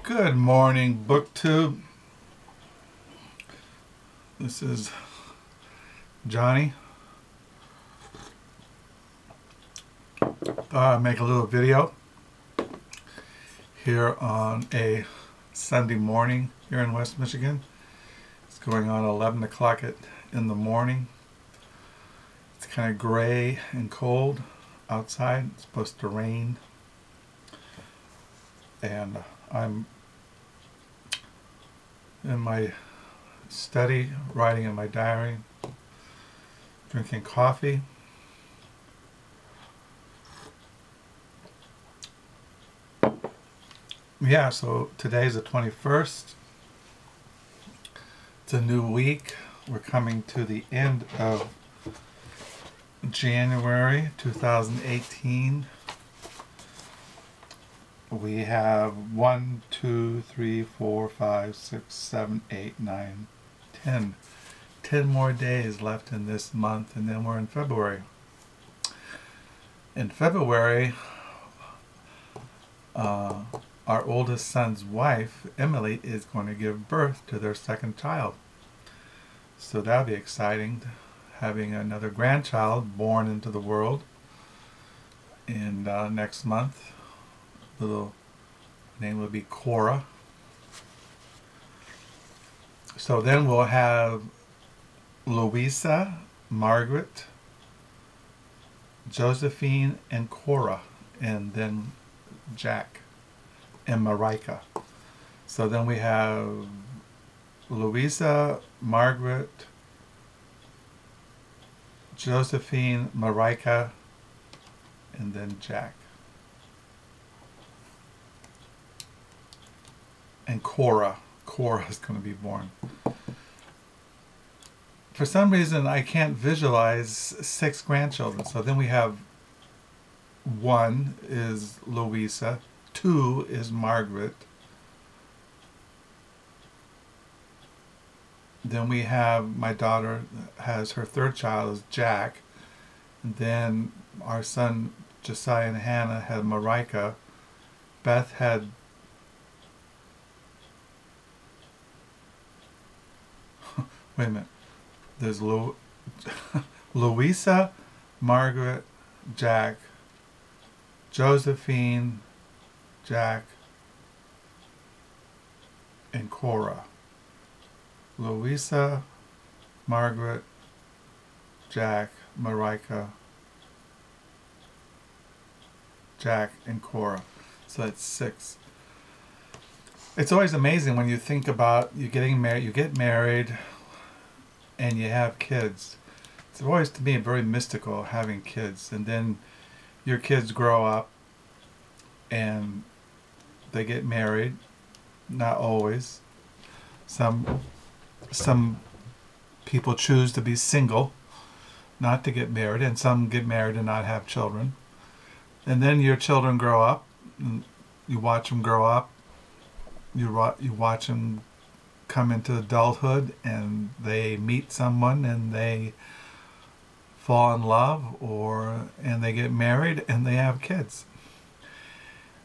Good morning, BookTube. This is Johnny. Make a little video here on a Sunday morning here in West Michigan. It's going on 11 o'clock in the morning. It's kind of gray and cold outside. It's supposed to rain. And I'm in my study, writing in my diary, drinking coffee. Yeah, so today's the 21st. It's a new week. We're coming to the end of January 2018. We have 1, 2, 3, 4, 5, 6, 7, 8, 9, 10. 10 more days left in this month, and then we're in February. In February, our oldest son's wife, Emily, is going to give birth to their second child. So that'll be exciting, having another grandchild born into the world. And next month, little name will be Cora. So then we'll have Louisa, Margaret, Josephine, and Cora, and then Jack and Marika. So then we have Louisa, Margaret, Josephine, Marika, and then Jack. And Cora. Cora is going to be born. For some reason, I can't visualize 6 grandchildren. So then we have 1 is Louisa, 2 is Margaret. Then we have my daughter has her 3rd child is Jack. And then our son Josiah and Hannah had Marika. Beth had wait a minute. There's Louisa, Margaret, Jack, Josephine, Jack, and Cora. Louisa, Margaret, Jack, Marika, Jack, and Cora. So that's 6. It's always amazing when you think about you getting married. You get married and you have kids. It's always, to me, very mystical having kids. And then your kids grow up and they get married. Not always. Some people choose to be single, not to get married, and some get married and not have children. And then your children grow up, and you watch them grow up. You watch them come into adulthood, and they meet someone and they fall in love, and they get married and they have kids.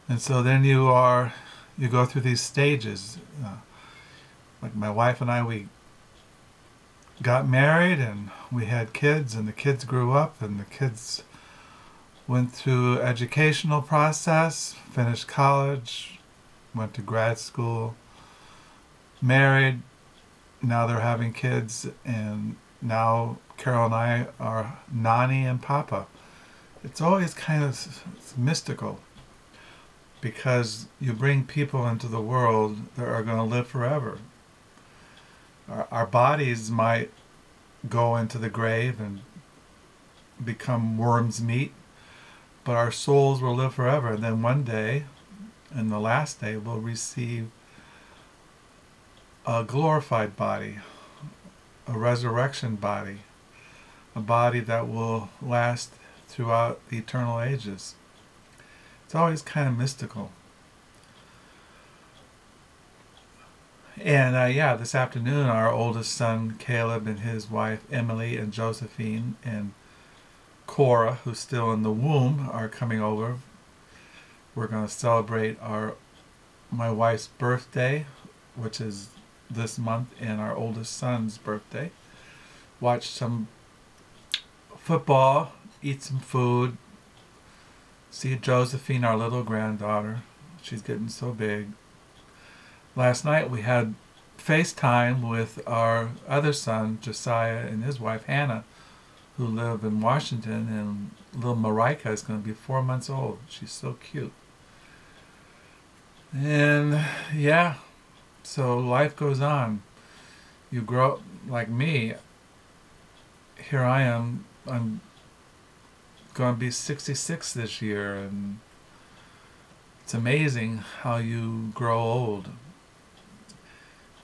And so then you go through these stages. Like my wife and I, we got married and we had kids, and the kids grew up, and the kids went through educational process, finished college, went to grad school, married. Now they're having kids, and now Carol and I are Nani and Papa. It's always kind of mystical, because you bring people into the world that are going to live forever. Our bodies might go into the grave and become worm's meat, but our souls will live forever. And then one day, in the last day, we'll receive a glorified body, a resurrection body, a body that will last throughout the eternal ages. It's always kind of mystical. And yeah, this afternoon our oldest son Caleb and his wife Emily and Josephine and Cora, who's still in the womb, are coming over. We're going to celebrate our my wife's birthday, which is this month, and our oldest son's birthday. Watch some football, eat some food, see Josephine, our little granddaughter. She's getting so big. Last night we had FaceTime with our other son, Josiah, and his wife, Hannah, who live in Washington, and little Marika is going to be 4 months old. She's so cute. And yeah, so life goes on. You grow, like me, here I am, I'm going to be 66 this year, and it's amazing how you grow old.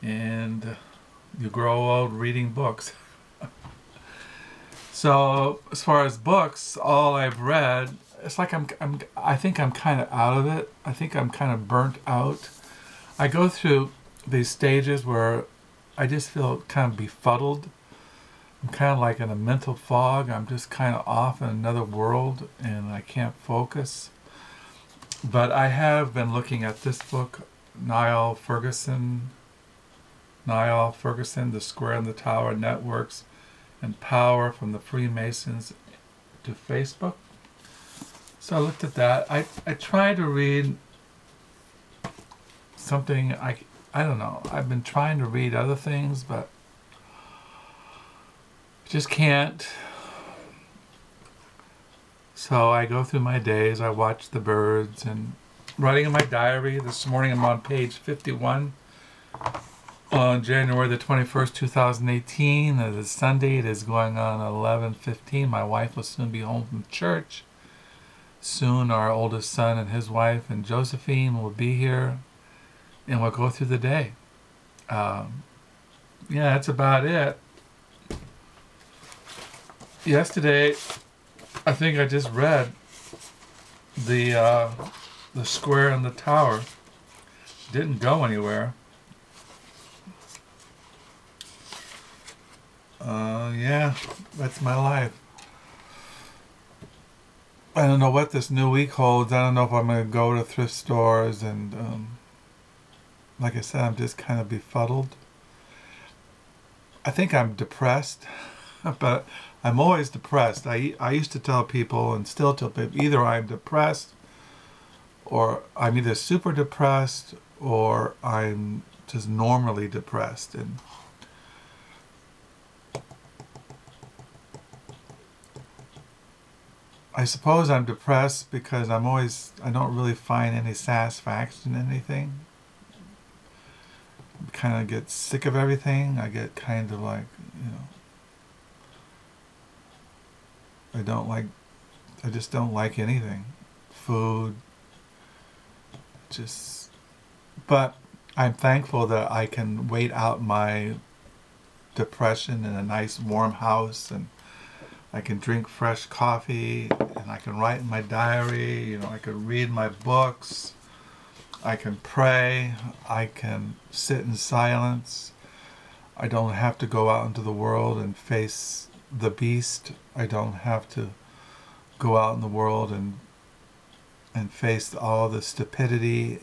And you grow old reading books. So as far as books, all I've read, it's like I think I'm kind of out of it. I think I'm kind of burnt out. I go through these stages where I just feel kind of befuddled. I'm kind of like in a mental fog. I'm just kind of off in another world and I can't focus. But I have been looking at this book, Niall Ferguson, The Square and the Tower Networks and Power from the Freemasons to Facebook. So I looked at that. I tried to read something, I don't know. I've been trying to read other things, but just can't. So I go through my days, I watch the birds, and writing in my diary. This morning I'm on page 51. On January the 21st, 2018, it is Sunday. It is going on 11:15. My wife will soon be home from church. Soon our oldest son and his wife and Josephine will be here, and we'll go through the day. Yeah, that's about it. Yesterday, I think I just read the Square and the Tower. Didn't go anywhere. Yeah, that's my life. I don't know what this new week holds. I don't know if I'm going to go to thrift stores, and like I said, I'm just kind of befuddled. I think I'm depressed, but I'm always depressed. I used to tell people, and still tell people, either I'm depressed, or I'm either super depressed, or I'm just normally depressed. And I suppose I'm depressed because I don't really find any satisfaction in anything. I kind of get sick of everything. I get kind of like, I just don't like anything. Food, but I'm thankful that I can wait out my depression in a nice warm house, and I can drink fresh coffee, and I can write in my diary, I can read my books, I can pray, I can sit in silence. I don't have to go out into the world and face the beast. I don't have to go out in the world and face all the stupidity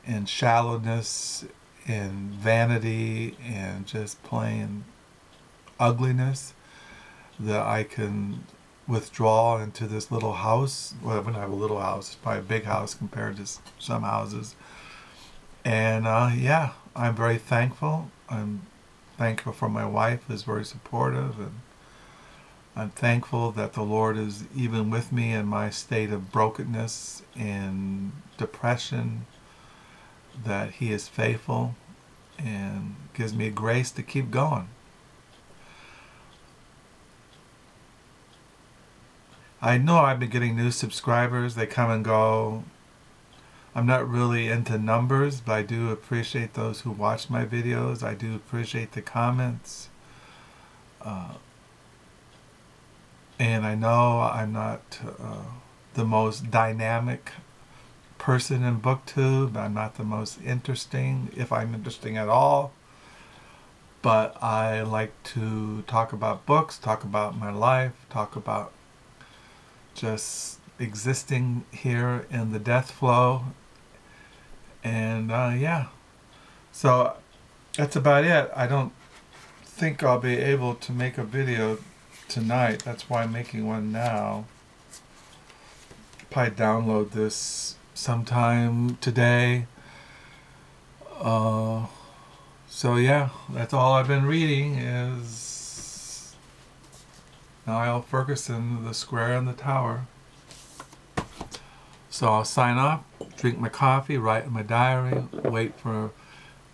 and shallowness and vanity and just plain ugliness. That I can withdraw into this little house. Well, when I have a little house, it's probably a big house compared to some houses. And yeah, I'm very thankful. I'm thankful for my wife, who's very supportive, and I'm thankful that the Lord is even with me in my state of brokenness and depression, that He is faithful and gives me grace to keep going. I know I've been getting new subscribers. They come and go. I'm not really into numbers, but I do appreciate those who watch my videos. I do appreciate the comments. And I know I'm not the most dynamic person in BookTube. I'm not the most interesting, if I'm interesting at all. But I like to talk about books, talk about my life, talk about just existing here in the death flow, And yeah, so that's about it. I don't think I'll be able to make a video tonight. That's why I'm making one now. Probably download this sometime today. So yeah, that's all I've been reading is Niall Ferguson, The Square and the Tower. So I'll sign off, drink my coffee, write in my diary, wait for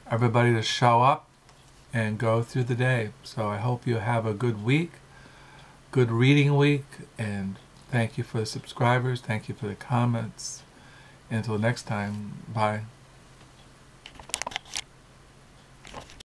everybody to show up, and go through the day. So I hope you have a good week, good reading week, and thank you for the subscribers, thank you for the comments. Until next time, bye.